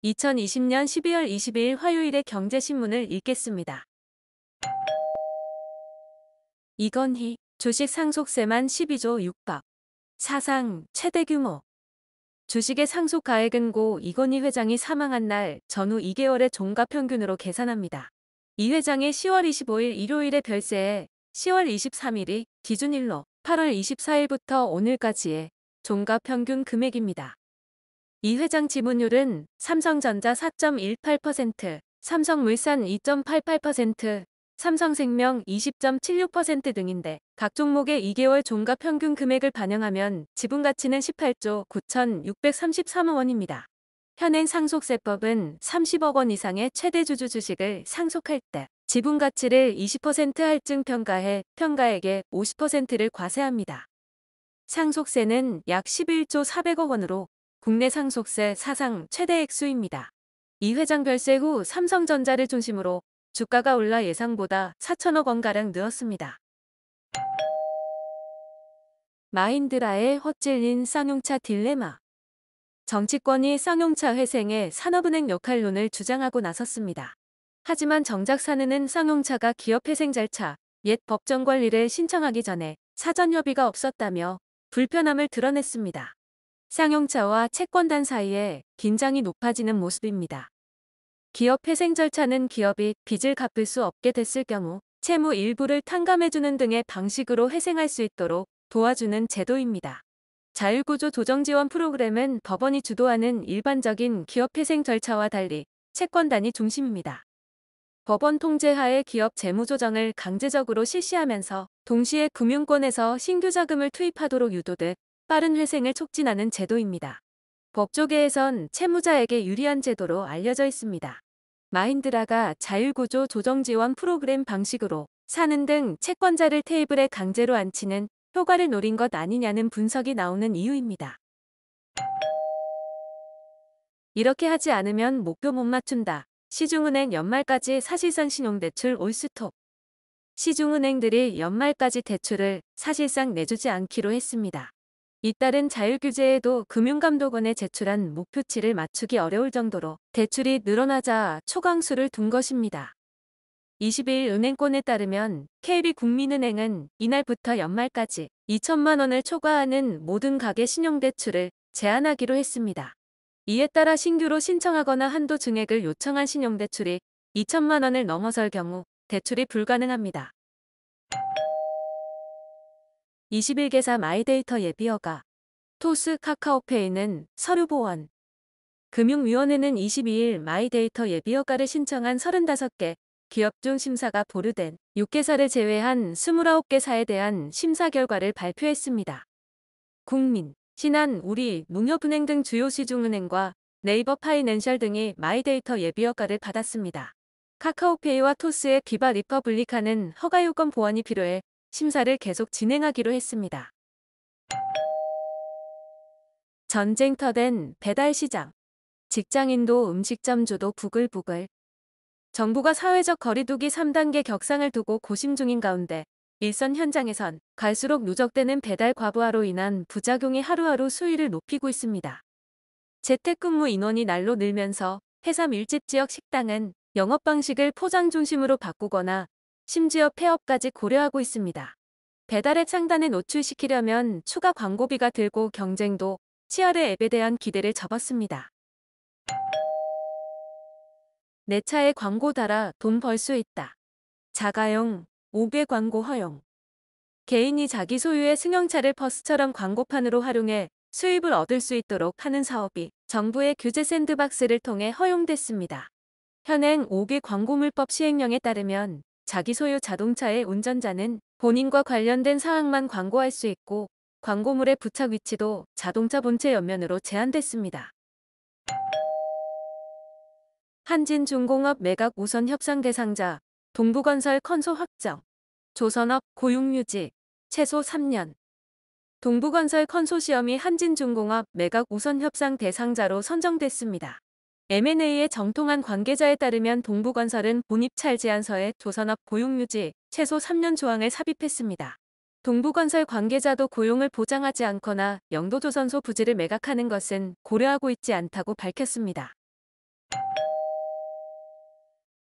2020년 12월 22일 화요일의 경제신문을 읽겠습니다. 이건희, 주식 상속세만 12조 6박. 사상 최대 규모. 주식의 상속 가액은 고 이건희 회장이 사망한 날 전후 2개월의 종가평균으로 계산합니다. 이 회장의 10월 25일 일요일에 별세에 10월 23일이 기준일로 8월 24일부터 오늘까지의 종가평균 금액입니다. 이 회장 지분율은 삼성전자 4.18%, 삼성물산 2.88%, 삼성생명 20.76% 등인데 각 종목의 2개월 종가 평균 금액을 반영하면 지분 가치는 18조 9,633억 원입니다. 현행 상속세법은 30억 원 이상의 최대 주주 주식을 상속할 때 지분 가치를 20% 할증 평가해 평가액의 50%를 과세합니다. 상속세는 약 11조 400억 원으로 국내 상속세 사상 최대 액수입니다. 이 회장 별세 후 삼성전자를 중심으로 주가가 올라 예상보다 4천억 원가량 늘었습니다. 마힌드라의 헛질린 쌍용차 딜레마. 정치권이 쌍용차 회생에 산업은행 역할론을 주장하고 나섰습니다. 하지만 정작 사내는 쌍용차가 기업 회생 절차, 옛 법정 관리를 신청하기 전에 사전 협의가 없었다며 불편함을 드러냈습니다. 쌍용차와 채권단 사이에 긴장이 높아지는 모습입니다. 기업 회생 절차는 기업이 빚을 갚을 수 없게 됐을 경우 채무 일부를 탕감해주는 등의 방식으로 회생할 수 있도록 도와주는 제도입니다. 자율구조 조정지원 프로그램은 법원이 주도하는 일반적인 기업 회생 절차와 달리 채권단이 중심입니다. 법원 통제하에 기업 재무조정을 강제적으로 실시하면서 동시에 금융권에서 신규 자금을 투입하도록 유도돼 빠른 회생을 촉진하는 제도입니다. 법조계에선 채무자에게 유리한 제도로 알려져 있습니다. 마힌드라가 자율구조 조정지원 프로그램 방식으로 사는 등 채권자를 테이블에 강제로 앉히는 효과를 노린 것 아니냐는 분석이 나오는 이유입니다. 이렇게 하지 않으면 목표 못 맞춘다. 시중은행 연말까지 사실상 신용대출 올스톱. 시중은행들이 연말까지 대출을 사실상 내주지 않기로 했습니다. 잇따른 자율규제에도 금융감독원에 제출한 목표치를 맞추기 어려울 정도로 대출이 늘어나자 초강수를 둔 것입니다. 22일 은행권에 따르면 KB국민은행은 이날부터 연말까지 2천만 원을 초과하는 모든 가계 신용대출을 제한하기로 했습니다. 이에 따라 신규로 신청하거나 한도 증액을 요청한 신용대출이 2천만 원을 넘어설 경우 대출이 불가능합니다. 21개사 마이데이터 예비허가. 토스 카카오페이는 서류보원. 금융위원회는 22일 마이데이터 예비허가를 신청한 35개 기업 중 심사가 보류된 6개사를 제외한 29개사에 대한 심사 결과를 발표했습니다. 국민, 신한, 우리, 농협은행 등 주요 시중은행과 네이버 파이낸셜 등이 마이데이터 예비허가를 받았습니다. 카카오페이와 토스의 비바 리퍼블리카는 허가 요건 보완이 필요해 심사를 계속 진행하기로 했습니다. 전쟁터된 배달시장. 직장인도 음식점주도 부글부글. 정부가 사회적 거리두기 3단계 격상을 두고 고심 중인 가운데 일선 현장에선 갈수록 누적되는 배달 과부하로 인한 부작용이 하루하루 수위를 높이고 있습니다. 재택근무 인원이 날로 늘면서 회사 밀집 지역 식당은 영업 방식을 포장 중심으로 바꾸거나 심지어 폐업까지 고려하고 있습니다. 배달앱 상단에 노출시키려면 추가 광고비가 들고 경쟁도 치열해 앱에 대한 기대를 접었습니다. 내 차에 광고 달아 돈 벌 수 있다. 자가용 5개 광고 허용. 개인이 자기 소유의 승용차를 버스처럼 광고판으로 활용해 수입을 얻을 수 있도록 하는 사업이 정부의 규제 샌드박스를 통해 허용됐습니다. 현행 5개 광고물법 시행령에 따르면 자기 소유 자동차의 운전자는 본인과 관련된 사항만 광고할 수 있고 광고물의 부착 위치도 자동차 본체 옆면으로 제한됐습니다. 한진중공업 매각 우선 협상 대상자, 동부건설 컨소 확정, 조선업 고용 유지, 최소 3년. 동부건설 컨소시엄이 한진중공업 매각 우선 협상 대상자로 선정됐습니다. M&A의 정통한 관계자에 따르면 동부건설은 본입찰 제안서에 조선업 고용 유지 최소 3년 조항을 삽입했습니다. 동부건설 관계자도 고용을 보장하지 않거나 영도조선소 부지를 매각하는 것은 고려하고 있지 않다고 밝혔습니다.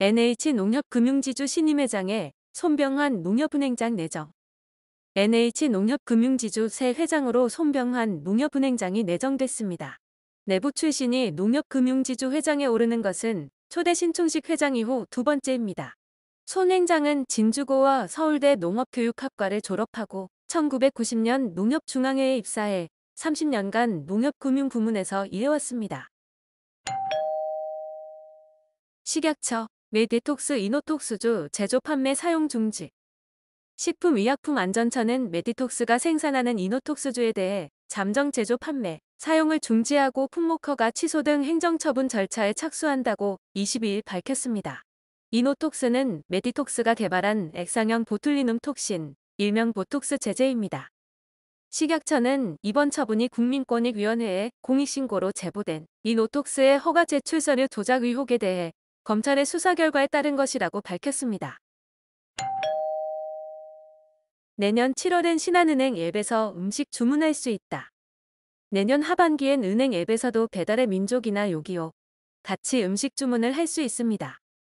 NH농협금융지주 신임회장에 손병환 농협은행장 내정. NH농협금융지주 새 회장으로 손병환 농협은행장이 내정됐습니다. 내부 출신이 농협금융지주 회장에 오르는 것은 초대 신충식 회장 이후 두 번째입니다. 손 행장은 진주고와 서울대 농업교육학과를 졸업하고 1990년 농협중앙회에 입사해 30년간 농협금융부문에서 일해왔습니다. 식약처 메디톡스 이노톡스주 제조 판매 사용 중지. 식품의약품안전처는 메디톡스가 생산하는 이노톡스주에 대해 잠정 제조 판매, 사용을 중지하고 품목허가 취소 등 행정처분 절차에 착수한다고 22일 밝혔습니다. 이노톡스는 메디톡스가 개발한 액상형 보툴리눔 톡신, 일명 보톡스 제제입니다. 식약처는 이번 처분이 국민권익위원회에 공익신고로 제보된 이노톡스의 허가 제출 서류 조작 의혹에 대해 검찰의 수사 결과에 따른 것이라고 밝혔습니다. 내년 7월엔 신한은행 앱에서 음식 주문할 수 있다. 내년 하반기엔 은행 앱에서도 배달의 민족이나 요기요 같이 음식 주문을 할 수 있습니다.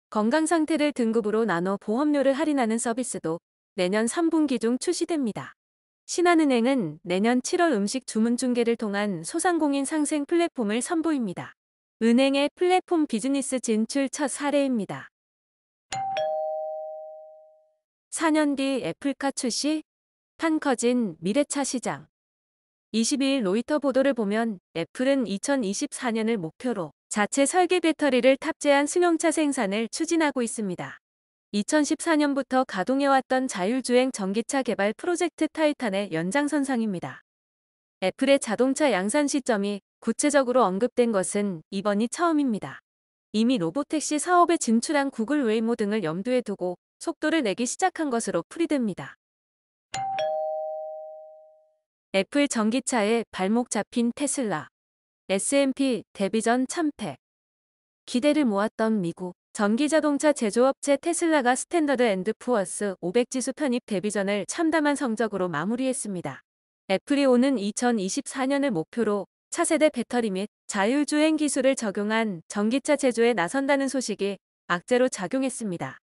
건강상태를 등급으로 나눠 보험료를 할인하는 서비스도 내년 3분기 중 출시됩니다. 신한은행은 내년 7월 음식 주문 중개를 통한 소상공인 상생 플랫폼을 선보입니다. 은행의 플랫폼 비즈니스 진출 첫 사례입니다. 4년 뒤 애플카 출시? 판 커진 미래차 시장. 22일 로이터 보도를 보면 애플은 2024년을 목표로 자체 설계 배터리를 탑재한 승용차 생산을 추진하고 있습니다. 2014년부터 가동해왔던 자율주행 전기차 개발 프로젝트 타이탄의 연장선상입니다. 애플의 자동차 양산 시점이 구체적으로 언급된 것은 이번이 처음입니다. 이미 로보택시 사업에 진출한 구글 웨이모 등을 염두에 두고 속도를 내기 시작한 것으로 풀이됩니다. 애플 전기차에 발목 잡힌 테슬라. S&P 데뷔전 참패. 기대를 모았던 미국 전기자동차 제조업체 테슬라가 스탠더드 앤드 푸어스 500 지수 편입 데뷔전을 참담한 성적으로 마무리했습니다. 애플이 오는 2024년을 목표로 차세대 배터리 및 자율주행 기술을 적용한 전기차 제조에 나선다는 소식이 악재로 작용했습니다.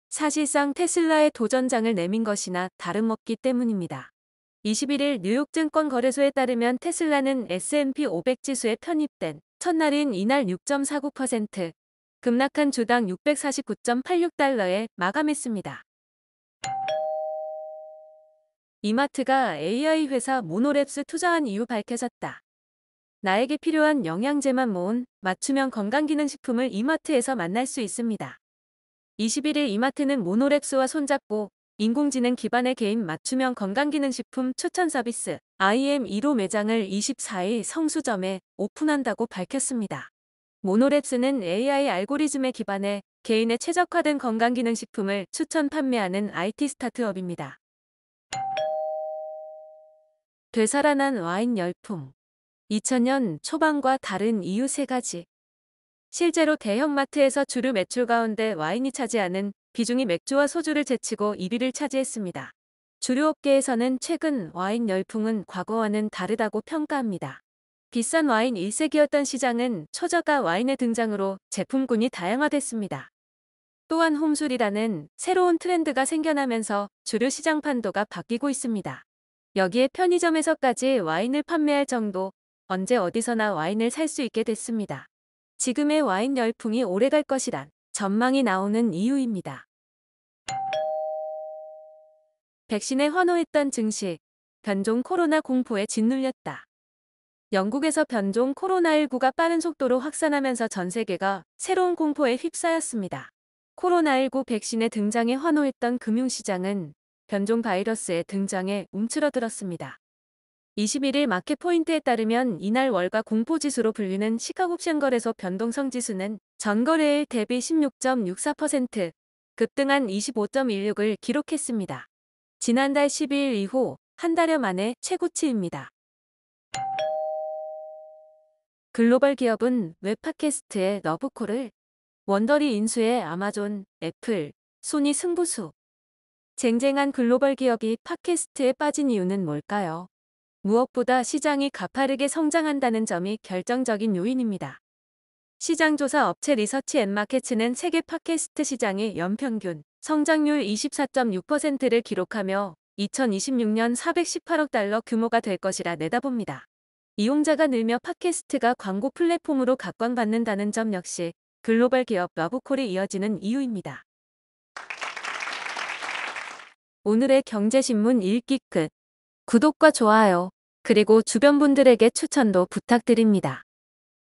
사실상 테슬라의 도전장을 내민 것이나 다름없기 때문입니다. 21일 뉴욕증권 거래소에 따르면 테슬라는 S&P 500 지수에 편입된 첫날인 이날 6.49%, 급락한 주당 649.86달러에 마감했습니다. 이마트가 AI 회사 모노랩스 투자한 이유 밝혀졌다. 나에게 필요한 영양제만 모은 맞춤형 건강기능식품을 이마트에서 만날 수 있습니다. 21일 이마트는 모노랩스와 손잡고 인공지능 기반의 개인 맞춤형 건강기능식품 추천 서비스 IM 1호 매장을 24일 성수점에 오픈한다고 밝혔습니다. 모노랩스는 AI 알고리즘에 기반해 개인에 최적화된 건강기능식품을 추천 판매하는 IT 스타트업입니다. 되살아난 와인 열풍. 2000년 초반과 다른 이유 3가지. 실제로 대형마트에서 주류 매출 가운데 와인이 차지하는 비중이 맥주와 소주를 제치고 1위를 차지했습니다. 주류 업계에서는 최근 와인 열풍은 과거와는 다르다고 평가합니다. 비싼 와인 1세기였던 시장은 초저가 와인의 등장으로 제품군이 다양화됐습니다. 또한 홈술이라는 새로운 트렌드가 생겨나면서 주류 시장 판도가 바뀌고 있습니다. 여기에 편의점에서까지 와인을 판매할 정도, 언제 어디서나 와인을 살 수 있게 됐습니다. 지금의 와인 열풍이 오래갈 것이란 전망이 나오는 이유입니다. 백신에 환호했던 증시, 변종 코로나 공포에 짓눌렸다. 영국에서 변종 코로나19가 빠른 속도로 확산하면서 전 세계가 새로운 공포에 휩싸였습니다. 코로나19 백신의 등장에 환호했던 금융시장은 변종 바이러스의 등장에 움츠러들었습니다. 21일 마켓포인트에 따르면 이날 월가 공포지수로 불리는 시카고 쉔거래소 변동성 지수는 전거래일 대비 16.64%, 급등한 25.16을 기록했습니다. 지난달 12일 이후 한 달여 만에 최고치입니다. 글로벌 기업은 웹 팟캐스트의 러브콜을, 원더리 인수의 아마존, 애플, 소니 승부수. 쟁쟁한 글로벌 기업이 팟캐스트에 빠진 이유는 뭘까요? 무엇보다 시장이 가파르게 성장한다는 점이 결정적인 요인입니다. 시장조사 업체 리서치 앤마케츠는 세계 팟캐스트 시장의 연평균 성장률 24.6%를 기록하며 2026년 418억 달러 규모가 될 것이라 내다봅니다. 이용자가 늘며 팟캐스트가 광고 플랫폼으로 각광받는다는 점 역시 글로벌 기업 러브콜이 이어지는 이유입니다. 오늘의 경제신문 읽기 끝. 구독과 좋아요, 그리고 주변 분들에게 추천도 부탁드립니다.